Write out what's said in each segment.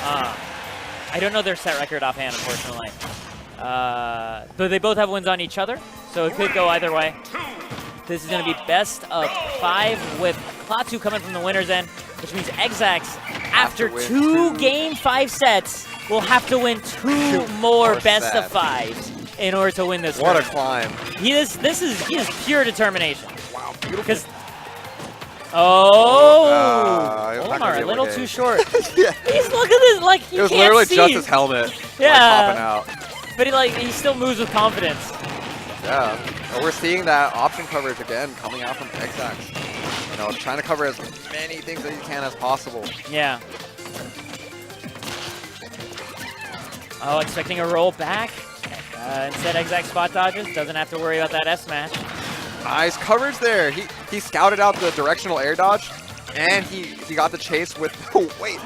I don't know their set record offhand, unfortunately. But they both have wins on each other, so it could go either way. This is going to be best of 5 with Klaatu coming from the winner's end, which means Xzax, after 2 Game 5 sets, will have to win 2 more best of 5s in order to win this. What a climb! He is pure determination. Wow, beautiful. Olimar, a little too short. Yeah. He's look at this, like he it was can't literally see. just his helmet. Yeah. Like, popping out. But he still moves with confidence. Yeah. And we're seeing that option coverage again coming out from Xzax. You know, trying to cover as many things that you can as possible. Yeah. Oh, expecting a roll back. Instead, Xzax spot dodges. Doesn't have to worry about that S smash. Nice coverage there. He scouted out the directional air dodge, and he got the chase with. Oh wait.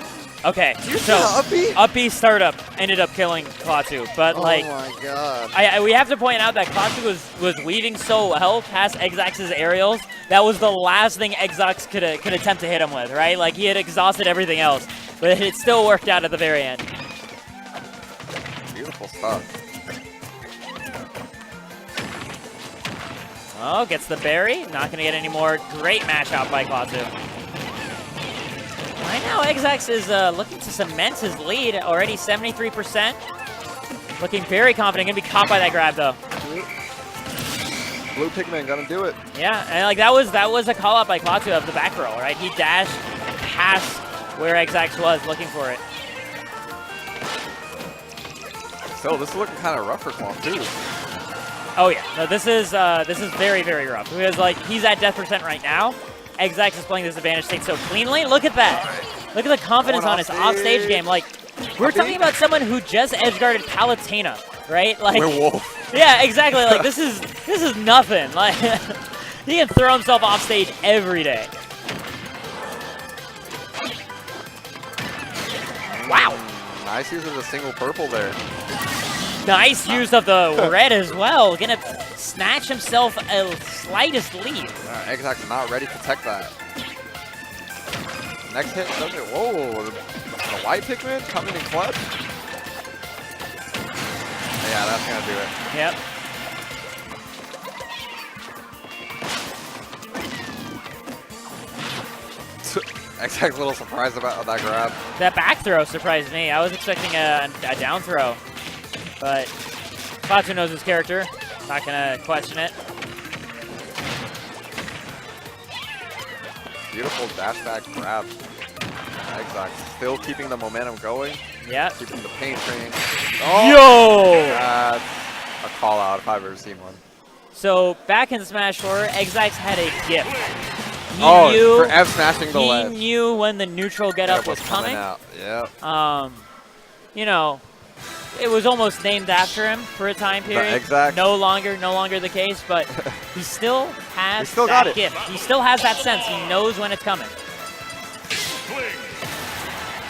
Okay, so up B startup ended up killing Klaatu, but like, oh my god. We have to point out that Klaatu was weaving so well past Xzax's aerials. That was the last thing Xzax could attempt to hit him with, right? Like he had exhausted everything else, but it still worked out at the very end. Beautiful stuff. Oh, gets the berry. Not going to get any more. Great match out by Klaatu. Right now, Xzax is looking to cement his lead. Already 73%. Looking very confident. Going to be caught by that grab, though. Blue Pikmin gonna do it. Yeah, and like that was a call out by Klaatu of the back roll, right? He dashed past where Xzax was looking for it. Still, this is looking kind of rough for Klaatu too. Oh yeah, no, this is very, very rough because like he's at death percent right now. Xzax is playing this advantage state so cleanly. Look at that. Look at the confidence on his offstage game. Like we're talking about someone who just edgeguarded Palutena, right? Like Werewolf. Yeah, exactly. Like this is nothing. Like he can throw himself off stage every day. Wow. Nice use of the single purple there. Nice use of the red as well. Gonna snatch himself a slightest lead. Xzax is not ready to tech that. Next hit does it. Whoa, the white Pikmin coming in clutch. Yeah, that's gonna do it. Yep. Xzax a little surprised about that grab. That back throw surprised me. I was expecting a down throw, but Klaatu knows his character. Not gonna question it. Beautiful dash back grab. Xzax still keeping the momentum going. Yeah. Keeping the pain train. Oh! Yo! That's a call out if I've ever seen one. So back in Smash 4, Xzax had a gift. He knew for F smashing the ledge. He knew when the neutral get up was coming. Out. Yep. You know, it was almost named after him for a time period. No longer the case, but he still has that gift. He still has that sense. He knows when it's coming.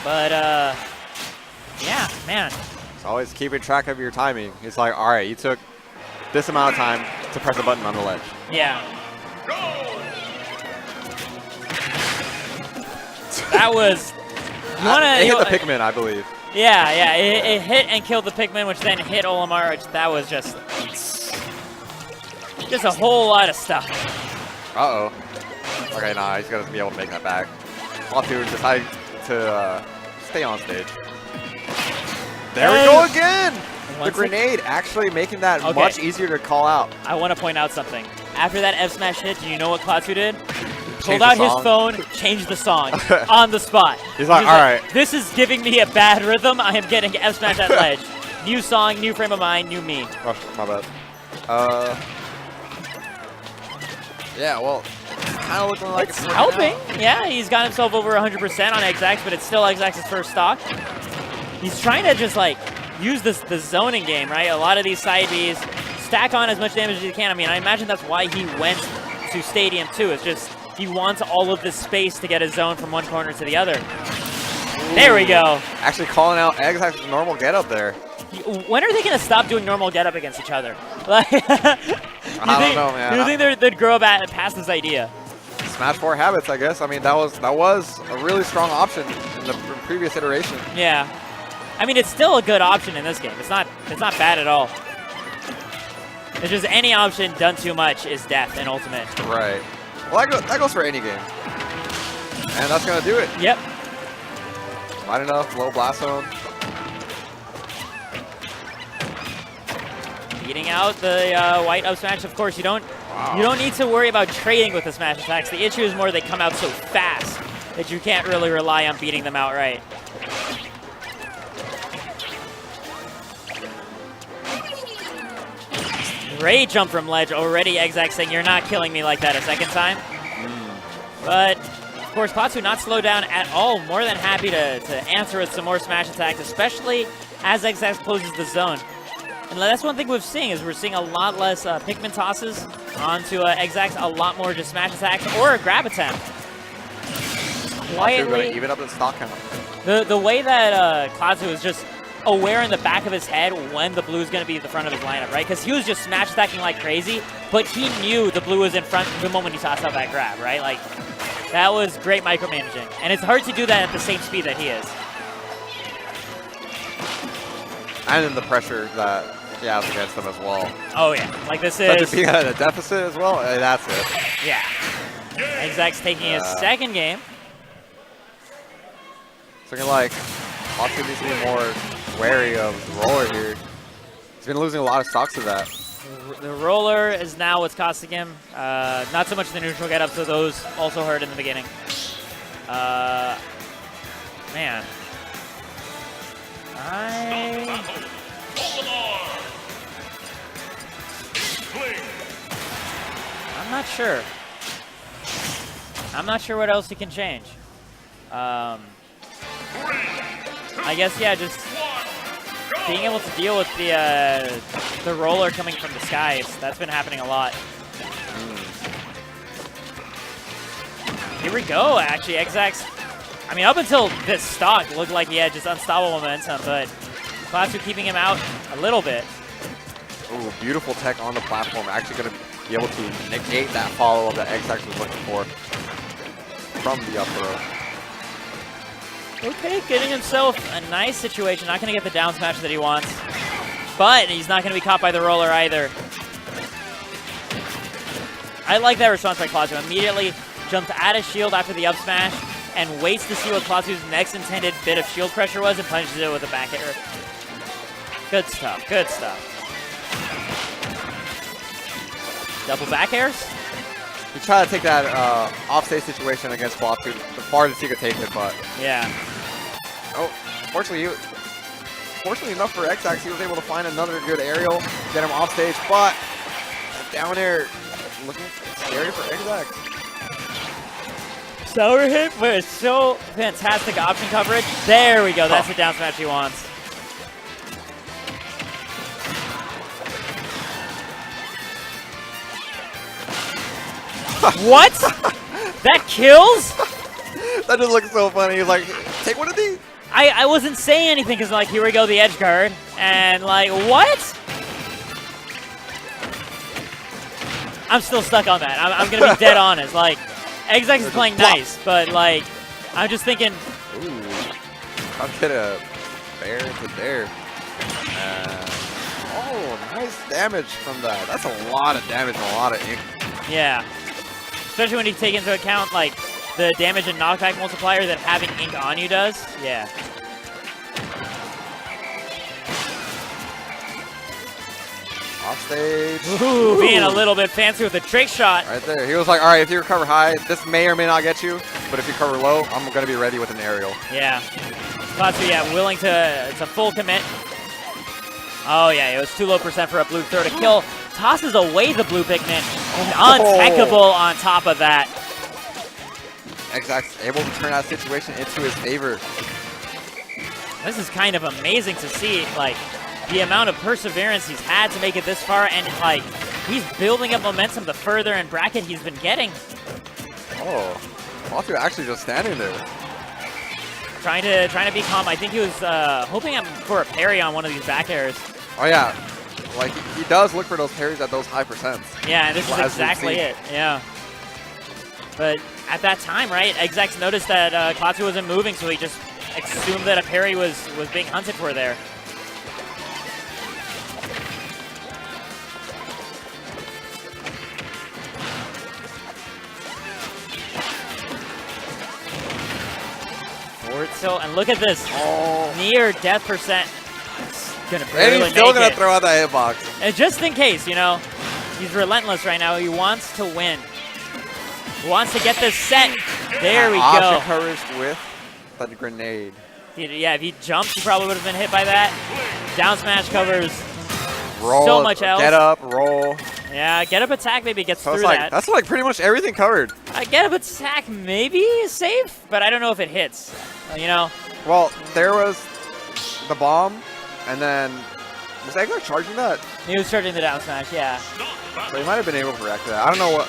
But yeah, man. It's always keeping track of your timing. It's like, all right, you took this amount of time to press a button on the ledge. Yeah. That was. It hit the Pikmin, I believe. Yeah, it hit and killed the Pikmin, which then hit Olimar. Which that was just a whole lot of stuff. Uh-oh. Okay, nah, he's gonna be able to make that back. Klaatu decided to stay on stage. There we go again! The grenade actually making that much easier to call out. I want to point out something. After that F smash hit, do you know what Klaatu did? Pulled out his phone, changed the song on the spot. He's like, all right. This is giving me a bad rhythm. I am getting F smash at ledge. New song, new frame of mind, new me. Oh, my bad. Yeah, well, it's kind of looking like it's helping. Yeah, he's got himself over 100% on Xzax, but it's still Xzax's first stock. He's trying to just like use the zoning game, right? A lot of these side Bs, stack on as much damage as you can. I mean, I imagine that's why he went to Stadium 2. It's just he wants all of this space to get his zone from one corner to the other. Ooh. There we go. Actually calling out Xzax's normal getup there. When are they going to stop doing normal getup against each other? Like, I don't know, man. You think they'd grow past this idea? Smash 4 habits, I guess. I mean, that was a really strong option in the previous iteration. Yeah. I mean, it's still a good option in this game. It's not bad at all. It's just any option done too much is death in Ultimate. Right. Well, that goes for any game. And that's going to do it. Yep. Might enough, low blast zone. Beating out the white up smash. Of course, you don't need to worry about trading with the smash attacks. The issue is more they come out so fast that you can't really rely on beating them outright. Great jump from ledge. Already Xzax saying, you're not killing me like that a second time. But, of course, Klaatu not slowed down at all. More than happy to answer with some more smash attacks, especially as Xzax closes the zone. And that's one thing we're seeing is we're seeing a lot less Pikmin tosses onto Xzax, a lot more just smash attacks or a grab attempt. Quietly, even up the stock count. The way that Klaatu is just aware in the back of his head when the blue is going to be at the front of his lineup, right? Because he was just smash attacking like crazy, but he knew the blue was in front the moment he tossed out that grab, right? Like, that was great micromanaging. And it's hard to do that at the same speed that he is. And then the pressure that he has against them as well. Oh, yeah. Like, this is... Such a being at a deficit as well? That's it. Yeah. Xzax taking his second game. It's looking like Klaatu needs to be more wary of the roller here. He's been losing a lot of stocks to that. The roller is now what's costing him. Not so much the neutral get-up, so those also hurt in the beginning. Man. I'm not sure. I'm not sure what else he can change. I guess, yeah, just being able to deal with the roller coming from the skies. That's been happening a lot. Here we go, actually. Xzax, I mean, up until this stock, looked like he had just unstoppable momentum, but Klaatu keeping him out a little bit. Ooh, beautiful tech on the platform. Actually going to be able to negate that follow-up that Xzax was looking for from the up throw. Okay, getting himself a nice situation. Not going to get the down smash that he wants, but he's not going to be caught by the roller either. I like that response by Klaatu. Immediately jumps out of shield after the up smash and waits to see what Klaatu's next intended bit of shield pressure was and punishes it with a back air. Good stuff, good stuff. Double back airs? He tried to take that offstage situation against Klaatu, the farthest he could take it, but... Yeah. Oh, fortunately enough for Xzax, he was able to find another good aerial, get him offstage, but down air looking scary for Xzax. Sour hit, but it's so fantastic option coverage. There we go, that's the down smash he wants. What? That kills? That just looks so funny. He's like, take one of these. I wasn't saying anything because, like, here we go, the edge guard. And, like, what? I'm still stuck on that. I'm going to be dead honest. Like, Xzax is playing nice, but, like, I'm just thinking. Ooh. I'll get a bear to there. Oh, nice damage from that. That's a lot of damage and a lot of ink. Yeah. Especially when you take into account, like, the damage and knockback multiplier that having ink on you does. Yeah. Offstage. Ooh, being a little bit fancy with a trick shot. Right there. He was like, all right, if you recover high, this may or may not get you, but if you cover low, I'm going to be ready with an aerial. Yeah. Klaatu, yeah, willing to full commit. Oh, yeah, it was too low percent for a blue throw to kill. Tosses away the blue Pikmin. Untechable on top of that. Xzax able to turn that situation into his favor. This is kind of amazing to see, like, the amount of perseverance he's had to make it this far, and, like, he's building up momentum the further in bracket he's been getting. Oh, Klaatu actually just standing there. Trying to be calm. I think he was hoping for a parry on one of these back airs. Oh, yeah. Like, he does look for those parries at those high percents. Yeah, and this is exactly it. Yeah. But at that time, right, Xzax noticed that Klaatu wasn't moving, so he just assumed that a parry was being hunted for there. Forward tilt, and look at this near death percent. It's gonna barely And he's still gonna make it. throw out that hitbox. And just in case, you know, he's relentless right now. He wants to win. He wants to get this set. There we go. Option covers with the grenade. Yeah, if he jumped, he probably would have been hit by that. Down smash covers Roll, so much else. Get up, roll. Yeah, get up attack maybe gets So through it's like, that. that's like pretty much everything covered. Get up attack maybe is safe, but I don't know if it hits. You know? Well, there was the bomb, and then was Xzax charging that? He was charging the down smash, yeah. So he might have been able to react to that. I don't know what.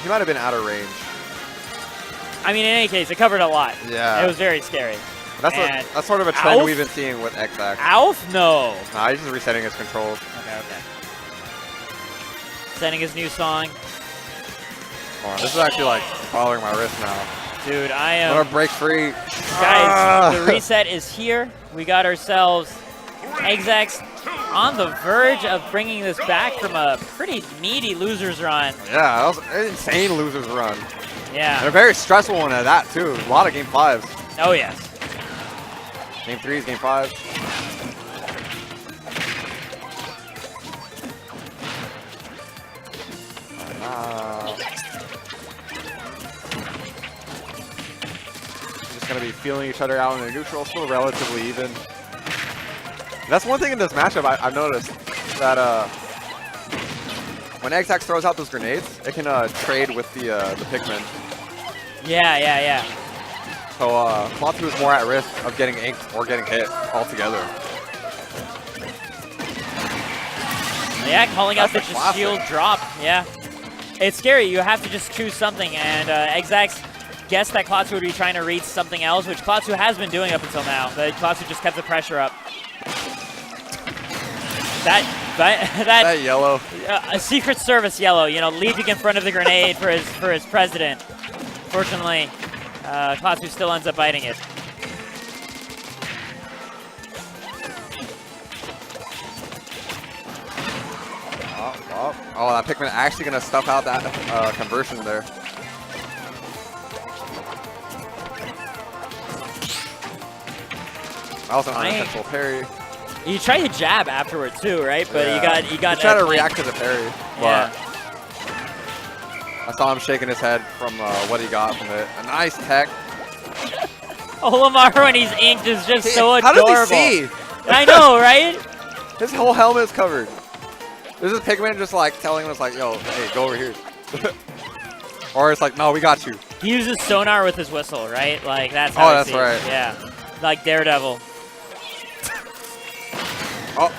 He might have been out of range. I mean, in any case, it covered a lot. Yeah. It was very scary. That's sort of a trend we've been seeing with Xzax. Alf? No. Nah, he's just resetting his controls. Okay. Setting his new song. Oh, this is actually like following my wrist now. Dude, I am. I'm gonna break free. Guys, the reset is here. We got ourselves Xzax on the verge of bringing this back from a pretty meaty losers run. Yeah, that was an insane losers run. Yeah. And a very stressful one at that too. A lot of game 5s. Oh, yes. Game 3s, game 5s. Just gonna be feeling each other out in the neutral, still relatively even. That's one thing in this matchup I've noticed, that when Xzax throws out those grenades, it can trade with the Pikmin. Yeah. So Klaatu is more at risk of getting inked or getting hit altogether. Yeah, calling out the That's a classic. shield drop. Yeah. It's scary. You have to just choose something, and Xzax guessed that Klaatu would be trying to read something else, which Klaatu has been doing up until now, but Klaatu just kept the pressure up. That yellow. A Secret Service yellow, you know, leaping in front of the grenade for his president. Fortunately, Klaatu still ends up biting it. Oh, that Pikmin actually gonna stuff out that conversion there. That was an unintentional parry. You tried to jab afterward too, right? But yeah. you got. He tried to react to the parry. Yeah. But I saw him shaking his head from what he got from it. A nice tech. Olimar when he's inked is just so How adorable. does he see? I know, right? His whole helmet is covered. This is Pikmin just like telling him, it's like, yo, hey, go over here. Or it's like, no, we got you. He uses sonar with his whistle, right? Like that's how Oh, I that's see it. right. Yeah, like Daredevil. Oh,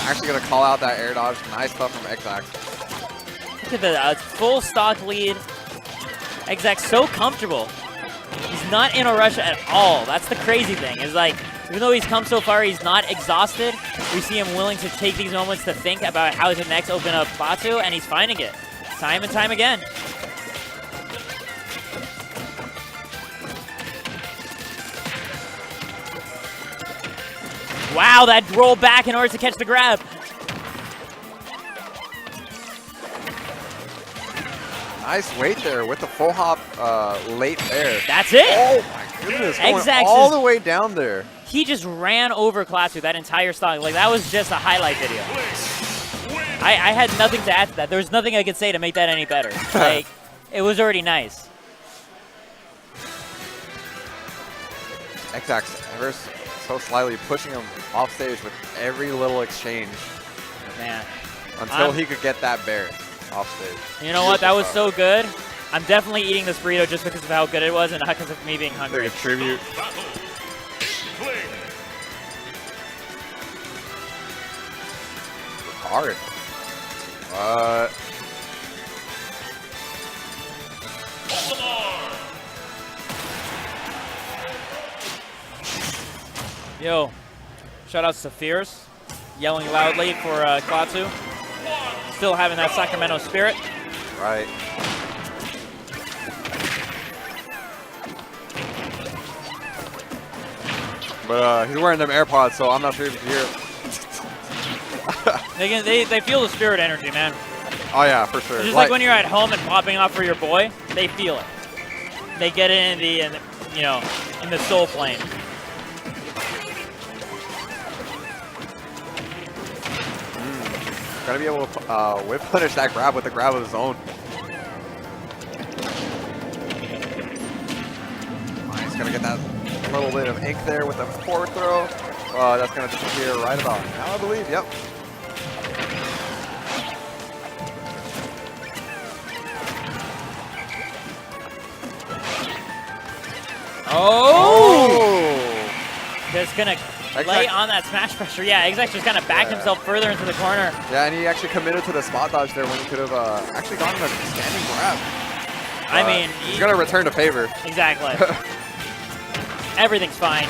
actually gonna call out that air dodge. Nice stuff from Xzax. Look at the full stock lead. Xzax so comfortable. He's not in a rush at all. That's the crazy thing. Is like, even though he's come so far, he's not exhausted. We see him willing to take these moments to think about how to next open up Klaatu, and he's finding it time and time again. Wow, that roll back in order to catch the grab. Nice weight there with the full hop late there. That's it. Oh my goodness, going Xzax all the way down there. He just ran over Klaatu that entire stock. Like, that was just a highlight video. I had nothing to add to that. There was nothing I could say to make that any better. Like, it was already nice. Xzax ever so slightly pushing him off stage with every little exchange. Man. Until he could get that bear off stage. You know what? That was so good. I'm definitely eating this burrito just because of how good it was and not because of me being hungry. Like a tribute. Hard. Yo, shout outs to Fierce, yelling loudly for Klaatu. Still having that Sacramento spirit. Right. But he's wearing them AirPods, so I'm not sure if you can hear it. They feel the spirit energy, man. Oh yeah, for sure. It's just like when you're at home and popping off for your boy, they feel it. They get it in the soul plane. Gotta be able to whip punish that grab with the grab of his own. He's gonna get that little bit of ink there with a forward throw. That's gonna disappear right about now, I believe. Yep. Oh! Just gonna lay on that smash pressure. Yeah, Xzax just kind of backed himself further into the corner. Yeah, and he actually committed to the spot dodge there when he could have actually gotten a standing grab. I mean, he's gonna return to favor. Exactly. Everything's fine.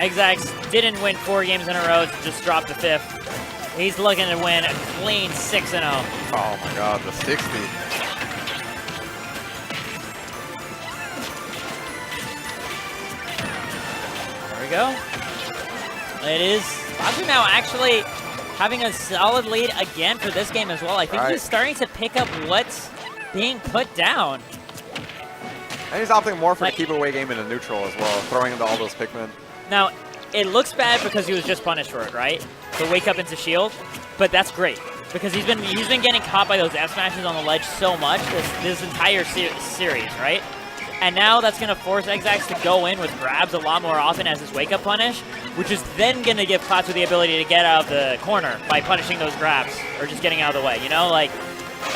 Xzax didn't win 4 games in a row, just dropped the 5th. He's looking to win a clean 6-0. Oh my god, the 60. There we go. It is Klaatu now actually having a solid lead again for this game as well. I think he's starting to pick up what's being put down. And he's opting more for the keep away game in a neutral as well, throwing into all those Pikmin. Now, it looks bad because he was just punished for it, right? The wake up into shield, but that's great because he's been getting caught by those F smashes on the ledge so much this entire series, right? And now that's going to force Xzax to go in with grabs a lot more often as his wake up punish, which is then going to give Klaatu the ability to get out of the corner by punishing those grabs or just getting out of the way. You know, like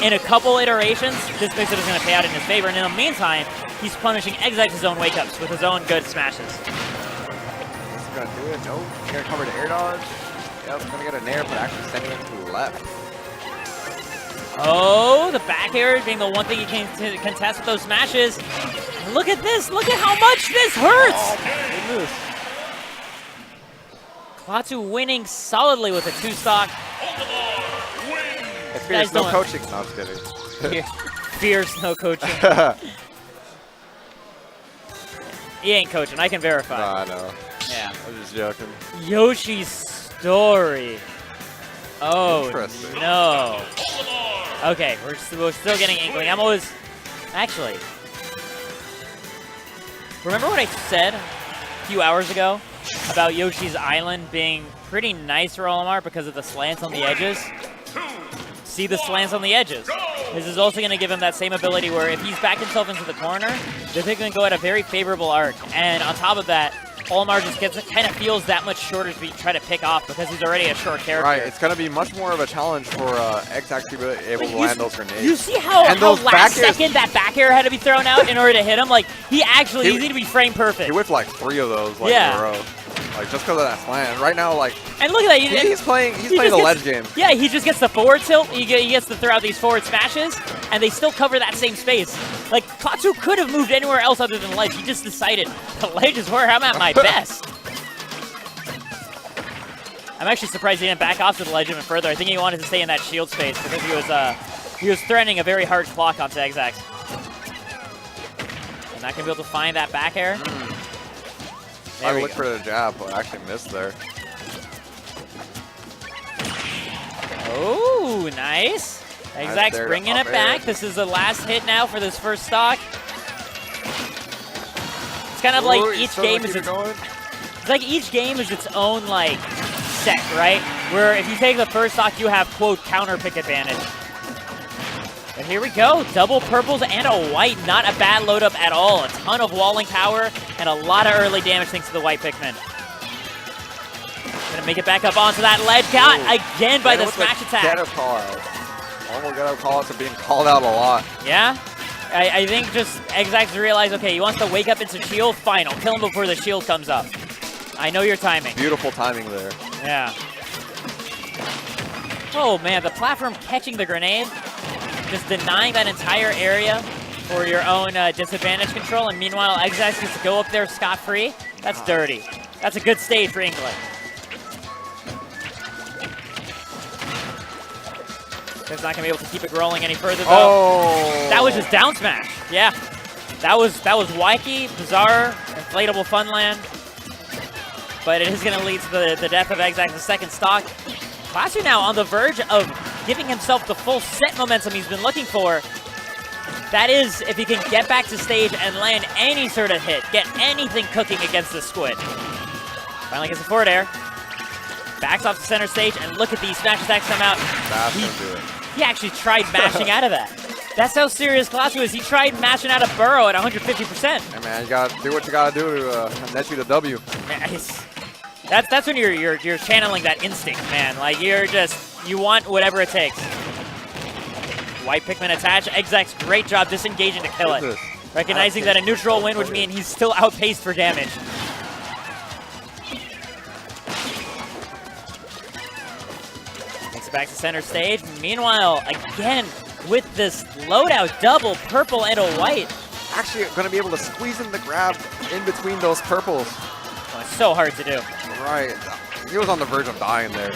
in a couple iterations, this mix-up is going to pay out in his favor. And in the meantime, he's punishing Xzax's own wake ups with his own good smashes. Gonna do it. Nope. He's gonna cover the air dodge. Yep, gonna get a nair, but actually sending it to the left. Oh, the back air being the one thing he can contest with those smashes. Look at this. Look at how much this hurts. Oh, my goodness. Klaatu winning solidly with a 2-stock. Fears no coaching. No, I'm just kidding. Fears no coaching. He ain't coaching. I can verify. Nah, I know. Yeah. I'm just joking. Yoshi's story. Oh, no. Okay, we're still getting Inkling. I'm always... Actually... Remember what I said a few hours ago about Yoshi's Island being pretty nice for Olimar because of the slants on the edges? See the slants on the edges. This is also going to give him that same ability where if he's backed himself into the corner, the Pikmin go at a very favorable arc. And on top of that, Olimar just kind of feels that much shorter to try to pick off because he's already a short character. Right, it's going to be much more of a challenge for Xzax to be able to land those grenades. You see how last second that back air had to be thrown out in order to hit him? Like, he need to be frame perfect. He whipped like 3 of those in a row. Like, just because of that slant. And right now, like, and look at that. He's playing the ledge game. Yeah, he just gets the forward tilt. He gets to throw out these forward smashes, and they still cover that same space. Like, Klaatu could have moved anywhere else other than ledge. He just decided the ledge is where I'm at my best. I'm actually surprised he didn't back off to the ledge even further. I think he wanted to stay in that shield space because he was threatening a very hard clock onto Xzax. And not going to be able to find that back air. I look for the jab, but I actually missed there. Oh, nice. Xzax bringing it back. This is the last hit now for this first stock. It's kind of like each game is its own like set, right? Where if you take the first stock, you have quote counter pick advantage. But here we go, double purples and a white. Not a bad load up at all. A ton of walling power and a lot of early damage thanks to the white Pikmin. Gonna make it back up onto that ledge. Got again by the smash attack. Get-up call out. Almost get-up call outs are being called out a lot. Yeah? I think just Xzax realized, okay, he wants to wake up into shield. Fine, I'll kill him before the shield comes up. I know your timing. Beautiful timing there. Yeah. Oh man, the platform catching the grenade. Just denying that entire area for your own disadvantage control. And meanwhile, Xzax gets to go up there scot-free. That's dirty. That's a good stage for Inkling. He's not gonna be able to keep it rolling any further though. Oh. That was just down smash. Yeah. That was wacky, bizarre, and inflatable funland. But it is going to lead to the death of Xzax's second stock. Klaatu now on the verge of giving himself the full set momentum he's been looking for. That is, if he can get back to stage and land any sort of hit, get anything cooking against the squid. Finally gets a forward air. Backs off the center stage, and look at these smash attacks come out. That's going to do it. He actually tried mashing out of that. That's how serious Klaatu is. He tried mashing out of Burrow at 150%. Hey man, you gotta do what you gotta do to net you the W. Nice. That's when you're channeling that instinct, man. Like you want whatever it takes. White Pikmin attached. Xzax, great job disengaging to kill it. Recognizing that a neutral win would mean he's still outpaced for damage. Takes it back to center stage. Meanwhile, again, with this loadout, double purple and a white. Actually going to be able to squeeze in the grab in between those purples. Oh, it's so hard to do. Right. He was on the verge of dying there.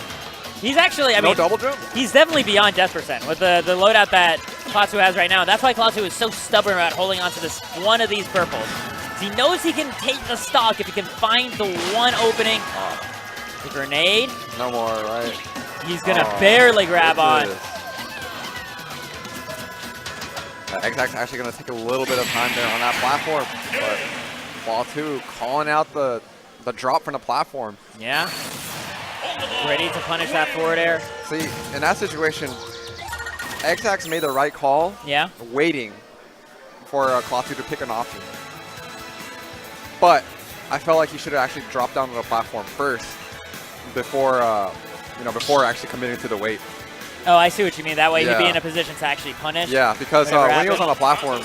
He's actually, I mean, no double jump? He's definitely beyond death percent with the loadout that Klaatu has right now. That's why Klaatu is so stubborn about holding on to this one of these purples. He knows he can take the stock if he can find the one opening. The grenade. No more, right? He's going to barely grab on. Xzax actually going to take a little bit of time there on that platform. But Klaatu calling out the drop from the platform. Yeah. Ready to punish that forward air. See, in that situation, Xzax made the right call. Yeah. Waiting for Klaatu to pick an option. But I felt like he should have actually dropped down to the platform first before, before actually committing to the wait. Oh, I see what you mean. That way he'd be in a position to actually punish. Yeah, because when he was on the platform,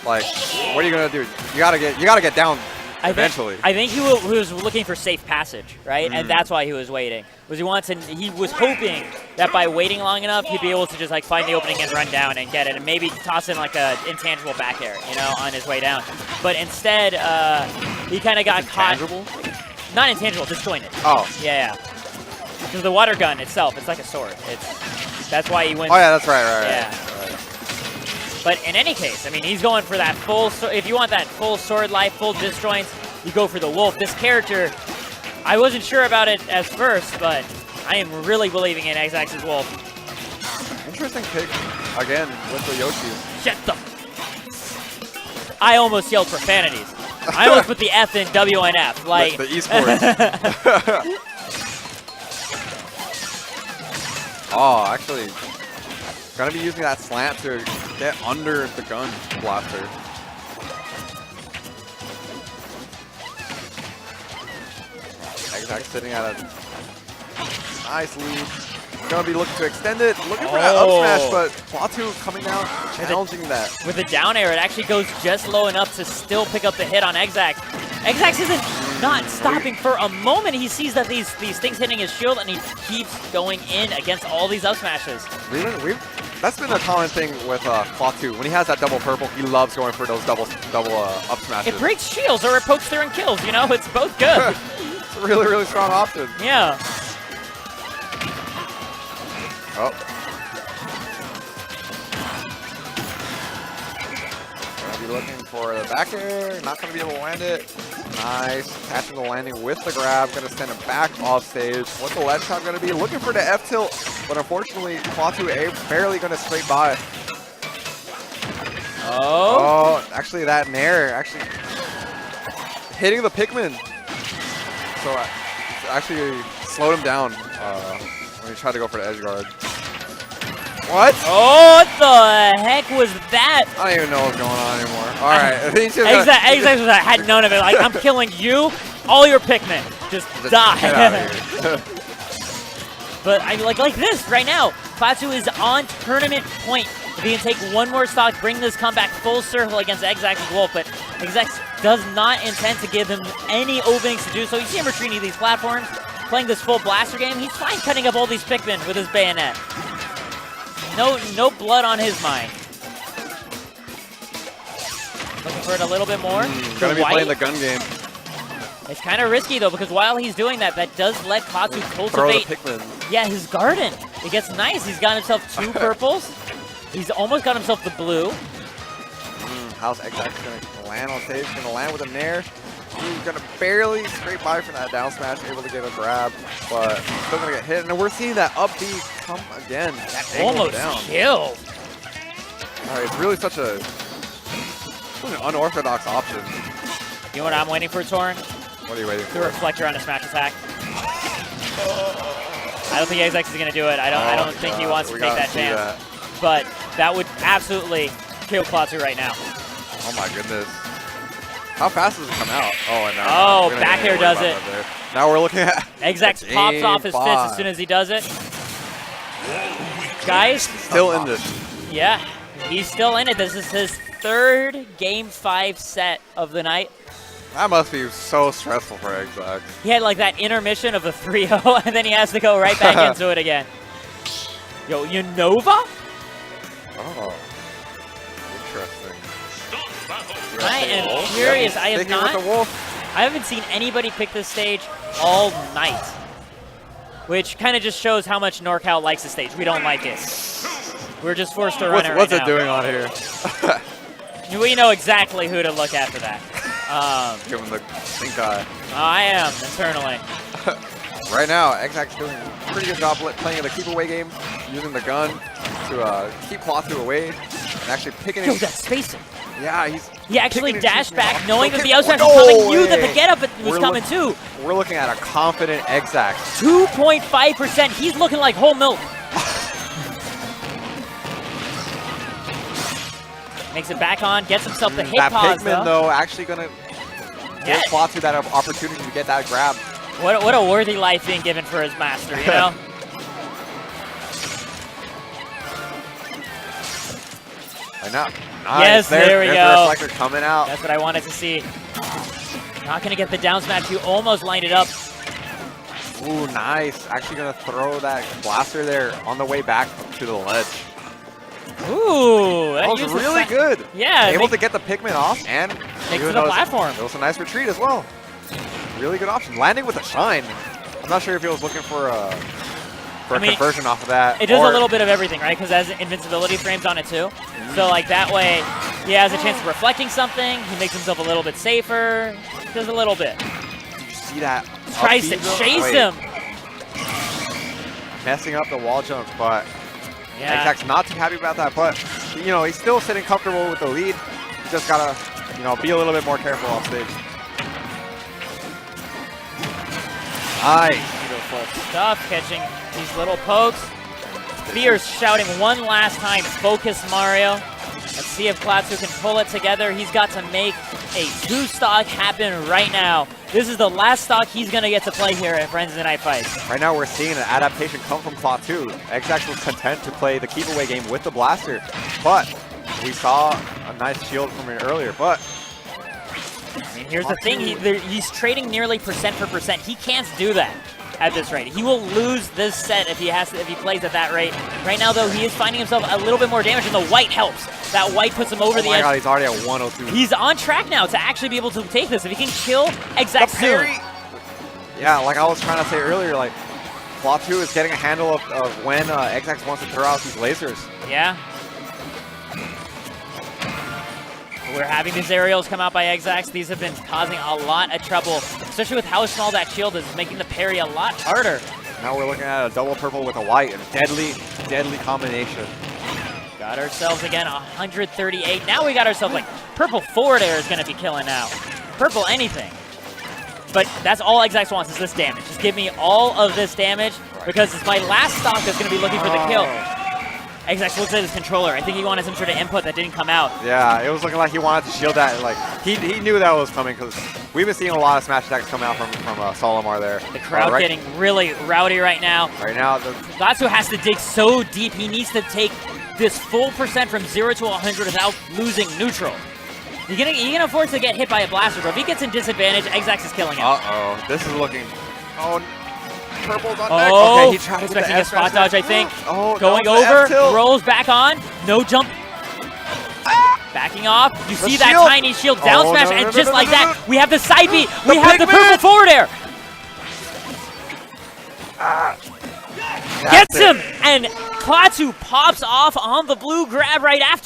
like, what are you gonna do? You gotta get down. Eventually. I think he was looking for safe passage, right? And that's why he was waiting. He was hoping that by waiting long enough, he'd be able to just like find the opening and run down and get it, and maybe toss in like a intangible back air, on his way down. But instead, he kind of got caught. Not intangible, disjointed. Oh. Yeah. Because the water gun itself, it's like a sword. That's why he went. Oh yeah, that's right. Yeah. But in any case, I mean, he's going for that full, if you want that full sword life, full disjoints, you go for the wolf. This character, I wasn't sure about it at first, but I am really believing in Xzax's wolf. Interesting pick, again, with the Yoshi. Shut the... I almost yelled profanities. I almost put the F in WNF. Like the esports. Oh, actually, gonna be using that slant to get under the gun blaster. Xzax sitting at a nice lead. Gonna be looking to extend it, looking for that up smash, but Klaatu coming out, challenging that. With a down air, it actually goes just low enough to still pick up the hit on Xzax. Xzax isn't not stopping for a moment. He sees that these things hitting his shield, and he keeps going in against all these up smashes. That's been a common thing with Klaatu. When he has that double purple, he loves going for those double up smashes. It breaks shields or it pokes through and kills, It's both good. It's a really, really strong option. Yeah. Oh. Gonna be looking for the back air. Not gonna be able to land it. Nice. Catching the landing with the grab. Gonna send it back off stage. What's the ledge shot gonna be? Looking for the F tilt, but unfortunately, Klaatu barely gonna scrape by. Oh, actually that nair actually hitting the Pikmin. So actually slowed him down when he tried to go for the edge guard. What? Oh, what the heck was that? I don't even know what's going on anymore. All right. Xzax was like, had none of it. Like, I'm killing you, all your Pikmin. Just die. Get out of here. But I like this right now. Klaatu is on tournament point. If he can take one more stock, bring this comeback full circle against Xzax's wolf, but Xzax does not intend to give him any openings to do so. You see him retreating these platforms, playing this full blaster game. He's fine cutting up all these Pikmin with his bayonet. No blood on his mind. Looking for it a little bit more. Gonna be playing the gun game. It's kind of risky though, because while he's doing that, that does let Klaatu cultivate. Throw the Pikmin. Yeah, his garden. It gets nice. He's got himself 2 purples. He's almost got himself the blue. How's Xzax gonna land on stage? Gonna land with a nair. He's gonna barely scrape by from that down smash, able to get a grab, but still gonna get hit. And we're seeing that up B come again. That Almost down. killed. All right, it's really such an unorthodox option. You know what I'm waiting for, Torn? What are you waiting The for? reflector on a smash attack. I don't think Xzax is going to do it. I don't think he wants to take that chance. But that would absolutely kill Klaatu right now. Oh my goodness. How fast does it come out? Oh, and Oh, back air does it. Now we're looking at Xzax pops off his fist as soon as he does it. Guys. Still in this. Yeah, he's still in it. This is his third Game 5 set of the night. That must be so stressful for Xzax. He had like that intermission of a 3-0, and then he has to go right back into it again. Yo, Unova? Oh, interesting. I am curious. I have Sticking with the wolf. I haven't seen anybody pick this stage all night, which kind of just shows how much NorCal likes the stage. We don't like it. We're just forced to run it right What's now. it doing on here? We know exactly who to look at for that. Give him the stink eye. I am, internally. Right now, Xzax doing a pretty good job playing the keep away game, using the gun to keep Klaatu away, and actually picking Yo, it. that spacing. Yeah, He actually picking and dashed choosing back, off. knowing that Okay, the outside no was coming, knew that the way. get-up was coming too. We're looking at a confident Xzax. 2.5%. He's looking like whole milk. Makes it back on, gets himself the hit That pause, Pikmin, though, actually going to Yeah. give Klaatu that opportunity to get that grab. What a worthy life being given for his master, you know? Right now. Yes, there we there's go. the reflector coming out. That's what I wanted to see. Not going to get the down smash. You almost lined it up. Ooh, nice. Actually going to throw that blaster there on the way back to the ledge. Ooh, That was really good. Yeah. Able to get the Pikmin off and Makes it a platform. It was a nice retreat as well. Really good option. Landing with a shine. I'm not sure if he was looking for a conversion off of that. It does a little bit of everything, right? Because it has invincibility frames on it too. So like that way, he has a chance of reflecting something. He makes himself a little bit safer. Does a little bit. Did you see that? Tries to chase him. Messing up the wall jump, but Yeah. Xzax not too happy about that. But you know, he's still sitting comfortable with the lead. He just gotta, be a little bit more careful off stage. Nice. Beautiful stuff, catching these little pokes. Fierce shouting one last time, focus Mario. Let's see if Klaatu can pull it together. He's got to make a 2-stock happen right now. This is the last stock he's going to get to play here at Friends of the Night Fights. Right now we're seeing an adaptation come from Klaatu. Xzax was content to play the keep away game with the blaster, but we saw a nice shield from it earlier, but I mean, here's the thing, he's trading nearly percent for percent. He can't do that at this rate. He will lose this set if he plays at that rate. Right now, though, he is finding himself a little bit more damage, and the white helps. That white puts him over the edge. Oh my god, he's already at 102. He's on track now to actually be able to take this. If he can kill Xzax soon. Yeah, like I was trying to say earlier, like, Klaatu is getting a handle of when Xzax wants to throw out these lasers. Yeah. We're having these aerials come out by Xzax. These have been causing a lot of trouble, especially with how small that shield is, making the parry a lot harder. Now we're looking at a double purple with a white, and deadly, deadly combination. Got ourselves, again, 138. Now we got ourselves, like, purple forward air is going to be killing now. Purple anything. But that's all Xzax wants is this damage. Just give me all of this damage, because it's my last stock that's going to be looking for the kill. Xzax looks at his controller. I think he wanted some sort of input that didn't come out. Yeah, it was looking like he wanted to shield that. Like he knew that was coming because we've been seeing a lot of smash attacks come out from Olimar there. The crowd getting really rowdy right now. Right now, Klaatu has to dig so deep. He needs to take this full percent from 0 to 100 without losing neutral. He can afford to get hit by a blaster, but if he gets in disadvantage, Xzax is killing him. Uh-oh, this is looking. Oh, purple's on deck. Oh, okay, he tried to expecting a spot dodge, I think. Oh, going over, rolls back on, no jump. Backing off. You see that tiny shield down smash, and just like that, we have the side beat. We have the purple forward air. Gets him, and Klaatu pops off on the blue grab right after.